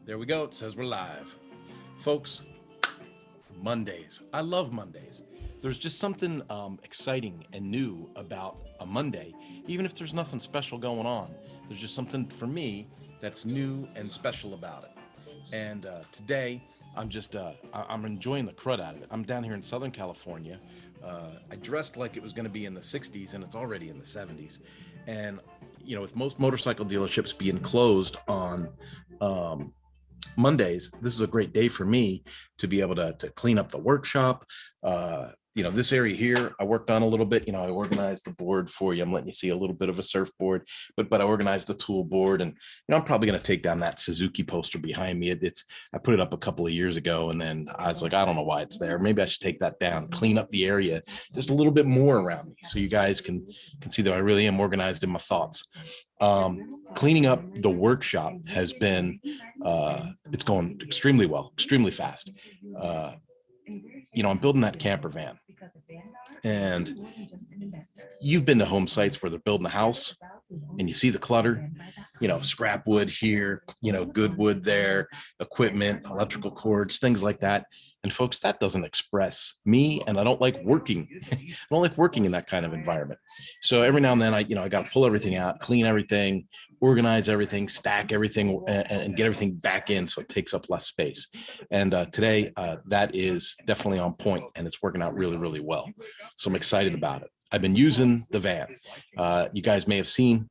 There we go. It says we're live. Folks, Mondays. I love Mondays. There's just something exciting and new about a Monday, even if there's nothing special going on. There's just something for me that's new and special about it. And today, I'm enjoying the crud out of it. I'm down here in Southern California. I dressed like it was going to be in the 60s, and it's already in the 70s. And with most motorcycle dealerships being closed on Mondays, this is a great day for me to be able to clean up the workshop. This area here, I worked on a little bit. I organized the board for you. I'm letting you see a little bit of a surfboard, but I organized the tool board, and I'm probably going to take down that Suzuki poster behind me. I put it up a couple of years ago, and then I was like, I don't know why it's there. Maybe I should take that down, clean up the area just a little bit more around me, so you guys can see that I really am organized in my thoughts. Cleaning up the workshop has been it's going extremely well, extremely fast. I'm building that camper van, and you've been to home sites where they're building a house and you see the clutter, scrap wood here, good wood there, equipment, electrical cords, things like that. And folks, that doesn't express me, and I don't like working. I don't like working in that kind of environment. So every now and then I got to pull everything out, clean everything, organize everything, stack everything, and get everything back in so it takes up less space. And today that is definitely on point, and it's working out really, really well. So I'm excited about it. I've been using the van. You guys may have seen,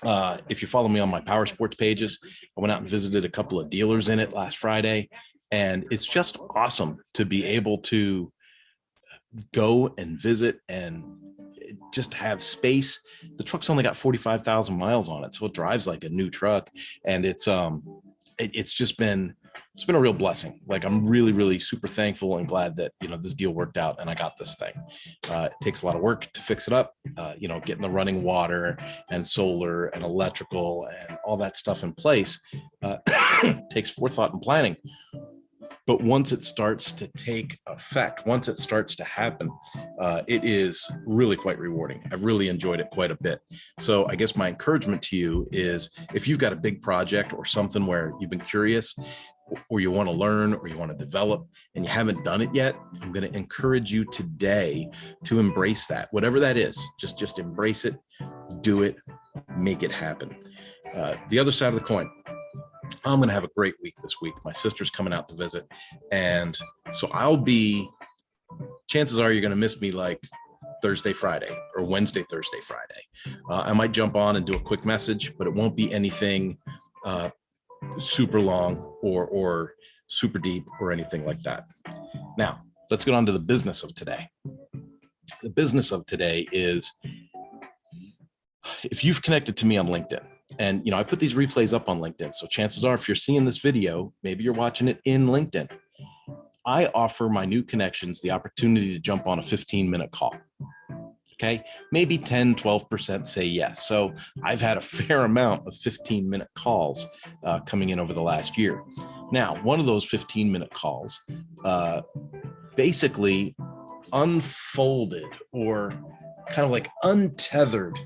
if you follow me on my power sports pages, I went out and visited a couple of dealers in it last Friday. And it's just awesome to be able to go and visit and just have space. The truck's only got 45,000 miles on it, so it drives like a new truck. And it's been a real blessing. Like, I'm really, really super thankful and glad that, this deal worked out and I got this thing. It takes a lot of work to fix it up, getting the running water and solar and electrical and all that stuff in place. Takes forethought and planning. But once it starts to take effect, once it starts to happen, it is really quite rewarding. I've really enjoyed it quite a bit. So I guess my encouragement to you is, if you've got a big project or something where you've been curious, or you want to learn, or you want to develop, and you haven't done it yet, I'm going to encourage you today to embrace that. Whatever that is, just embrace it, do it, make it happen. The other side of the coin, I'm going to have a great week this week. My sister's coming out to visit. And so chances are you're going to miss me like Thursday, Friday, or Wednesday, Thursday, Friday. I might jump on and do a quick message, but it won't be anything super long or super deep or anything like that. Now, let's get on to the business of today. The business of today is, if you've connected to me on LinkedIn, and, I put these replays up on LinkedIn. So chances are, if you're seeing this video, maybe you're watching it in LinkedIn. I offer my new connections the opportunity to jump on a 15-minute call. Okay. Maybe 10, 12% say yes. So I've had a fair amount of 15-minute calls coming in over the last year. Now, one of those 15-minute calls basically unfolded, or kind of like untethered,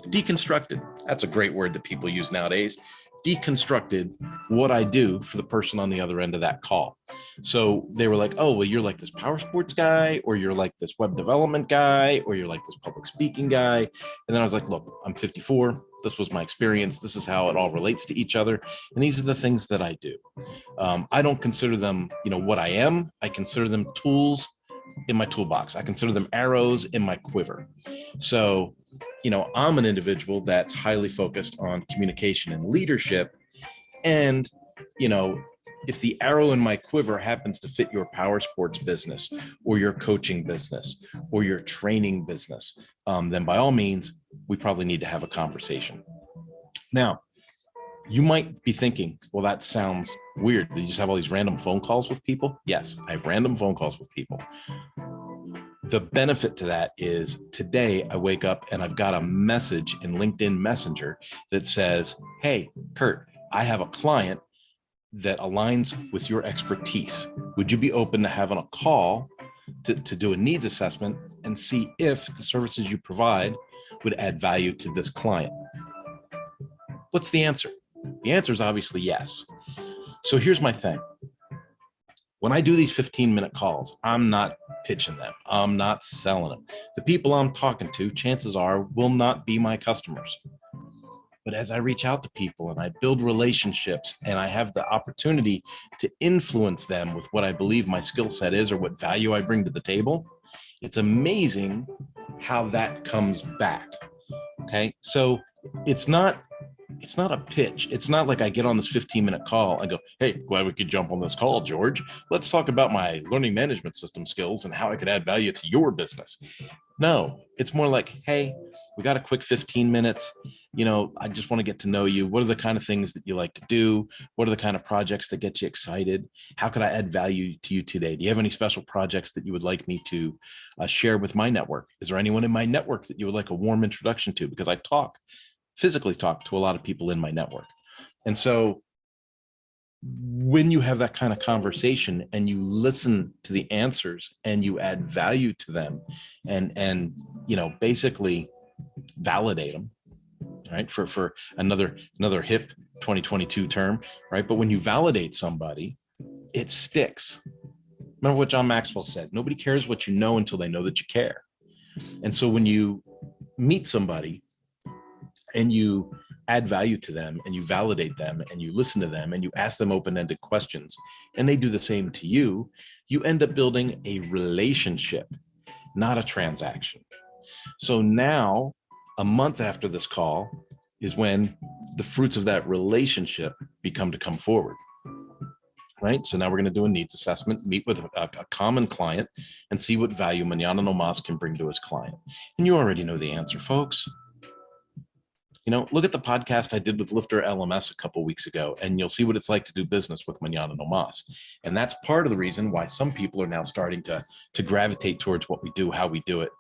deconstructed. That's a great word that people use nowadays. Deconstructed what I do for the person on the other end of that call. So they were like, oh, well, you're like this power sports guy, or you're like this web development guy, or you're like this public speaking guy. And then I was like, look, I'm 54. This was my experience. This is how it all relates to each other. And these are the things that I do. I don't consider them, what I am. I consider them tools in my toolbox. I consider them arrows in my quiver. So, I'm an individual that's highly focused on communication and leadership. And, if the arrow in my quiver happens to fit your power sports business, or your coaching business, or your training business, then by all means, we probably need to have a conversation. Now, you might be thinking, well, that sounds weird. You just have all these random phone calls with people? Yes, I have random phone calls with people. The benefit to that is, today I wake up and I've got a message in LinkedIn Messenger that says, hey, Kurt, I have a client that aligns with your expertise. Would you be open to having a call to do a needs assessment and see if the services you provide would add value to this client? What's the answer? The answer is obviously yes. So here's my thing. When I do these 15-minute calls, I'm not pitching them. I'm not selling them. The people I'm talking to, chances are, will not be my customers. But as I reach out to people and I build relationships and I have the opportunity to influence them with what I believe my skill set is or what value I bring to the table, it's amazing how that comes back. Okay. So it's not a pitch. It's not like I get on this 15-minute call and go, hey, glad we could jump on this call, George. Let's talk about my learning management system skills and how I could add value to your business. No, it's more like, hey, we got a quick 15 minutes. I just want to get to know you. What are the kind of things that you like to do? What are the kind of projects that get you excited? How could I add value to you today? Do you have any special projects that you would like me to share with my network? Is there anyone in my network that you would like a warm introduction to? Because I physically talk to a lot of people in my network. And so when you have that kind of conversation and you listen to the answers and you add value to them and basically validate them, right? For another hip 2022 term, right? But when you validate somebody, it sticks. Remember what John Maxwell said, nobody cares what you know until they know that you care. And so when you meet somebody and you add value to them and you validate them and you listen to them and you ask them open-ended questions and they do the same to you, you end up building a relationship, not a transaction. So now, a month after this call is when the fruits of that relationship come forward. Right. So now we're going to do a needs assessment, meet with a common client and see what value Mañana No Mas can bring to his client. And you already know the answer, folks. Look at the podcast I did with Lifter LMS a couple of weeks ago, and you'll see what it's like to do business with Mañana No Mas. And that's part of the reason why some people are now starting to gravitate towards what we do, how we do it.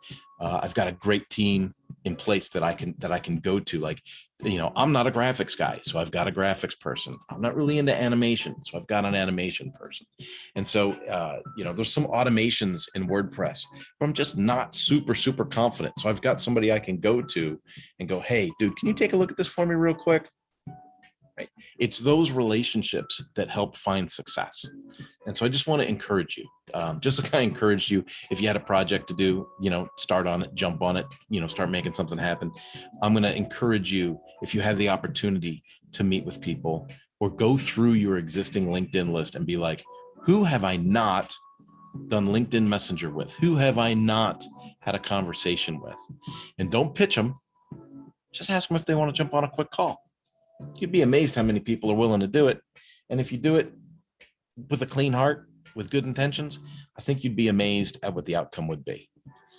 I've got a great team in place that I can go to. Like, I'm not a graphics guy, so I've got a graphics person. I'm not really into animation, so I've got an animation person. And so, there's some automations in WordPress, but I'm just not super confident. So I've got somebody I can go to and go, hey, dude, can you take a look at this for me real quick? Right. It's those relationships that help find success. And so I just want to encourage you, just like I encouraged you, if you had a project to do, start on it, jump on it, start making something happen. I'm going to encourage you, if you have the opportunity to meet with people or go through your existing LinkedIn list and be like, who have I not done LinkedIn Messenger with? Who have I not had a conversation with? And don't pitch them. Just ask them if they want to jump on a quick call. You'd be amazed how many people are willing to do it. And if you do it with a clean heart, with good intentions, I think you'd be amazed at what the outcome would be.